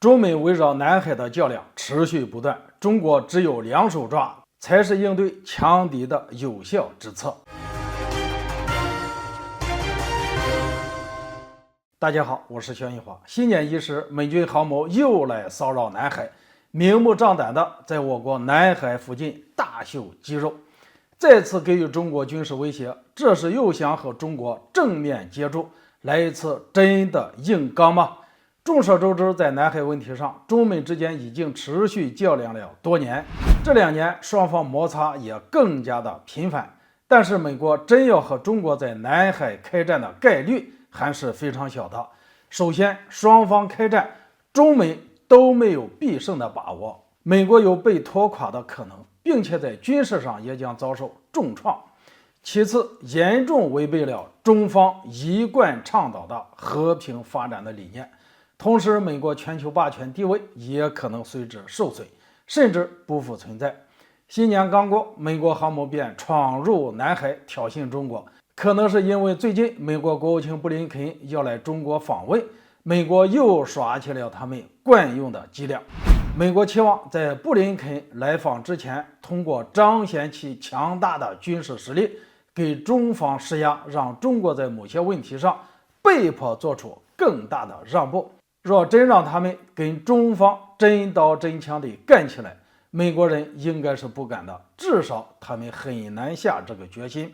中美围绕南海的较量持续不断，中国只有两手抓，才是应对强敌的有效之策。大家好，我是肖一华。新年伊始，美军航母又来骚扰南海，明目张胆的在我国南海附近大秀肌肉，再次给予中国军事威胁。这是又想和中国正面接触，来一次真的硬刚吗？众所周知，在南海问题上，中美之间已经持续较量了多年，这2年双方摩擦也更加的频繁。但是美国真要和中国在南海开战的概率还是非常小的。首先，双方开战，中美都没有必胜的把握，美国有被拖垮的可能，并且在军事上也将遭受重创。其次，严重违背了中方一贯倡导的和平发展的理念。同时，美国全球霸权地位也可能随之受损，甚至不复存在。新年刚过，美国航母便闯入南海挑衅中国，可能是因为最近美国国务卿布林肯要来中国访问，美国又耍起了他们惯用的伎俩。美国期望在布林肯来访之前，通过彰显其强大的军事实力，给中方施压，让中国在某些问题上被迫做出更大的让步。若真让他们跟中方真刀真枪地干起来，美国人应该是不敢的，至少他们很难下这个决心。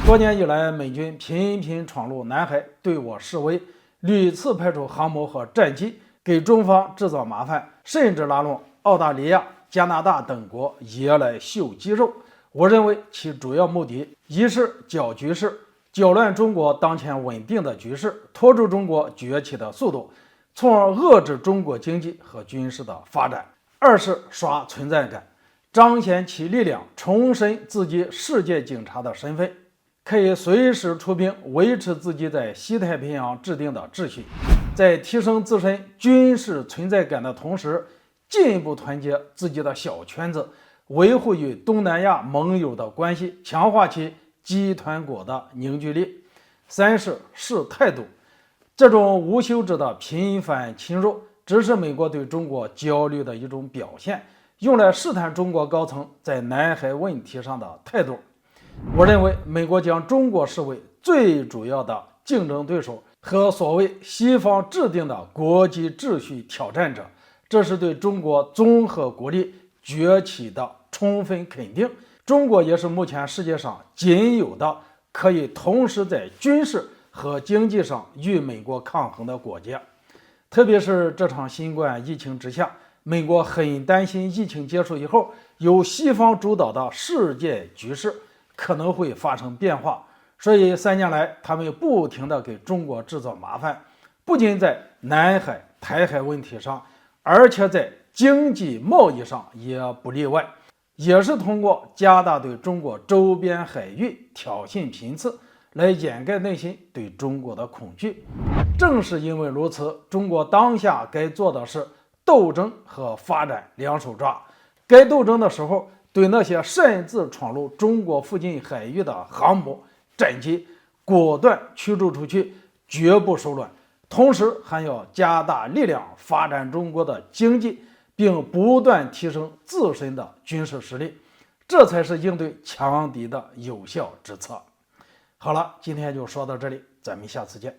多年以来，美军频频闯入南海，对我示威，屡次派出航母和战机给中方制造麻烦，甚至拉拢澳大利亚、加拿大等国也来秀肌肉。我认为其主要目的，一是搅局势，搅乱中国当前稳定的局势，拖住中国崛起的速度，从而遏制中国经济和军事的发展；二是刷存在感，彰显其力量，重申自己世界警察的身份，可以随时出兵维持自己在西太平洋制定的秩序，在提升自身军事存在感的同时，进一步团结自己的小圈子，维护与东南亚盟友的关系，强化其集团国的凝聚力；三是示态度。这种无休止的频繁侵入，只是美国对中国焦虑的一种表现，用来试探中国高层在南海问题上的态度。我认为，美国将中国视为最主要的竞争对手和所谓西方制定的国际秩序挑战者，这是对中国综合国力崛起的充分肯定。中国也是目前世界上仅有的可以同时在军事和经济上与美国抗衡的国家。特别是这场新冠疫情之下，美国很担心疫情结束以后，由西方主导的世界局势可能会发生变化，所以3年来他们不停地给中国制造麻烦，不仅在南海、台海问题上，而且在经济贸易上也不例外，也是通过加大对中国周边海域挑衅频次来掩盖内心对中国的恐惧。正是因为如此，中国当下该做的是斗争和发展两手抓。该斗争的时候，对那些擅自闯入中国附近海域的航母、战机果断驱逐出去，绝不手软。同时还要加大力量发展中国的经济，并不断提升自身的军事实力，这才是应对强敌的有效之策。好了，今天就说到这里，咱们下次见。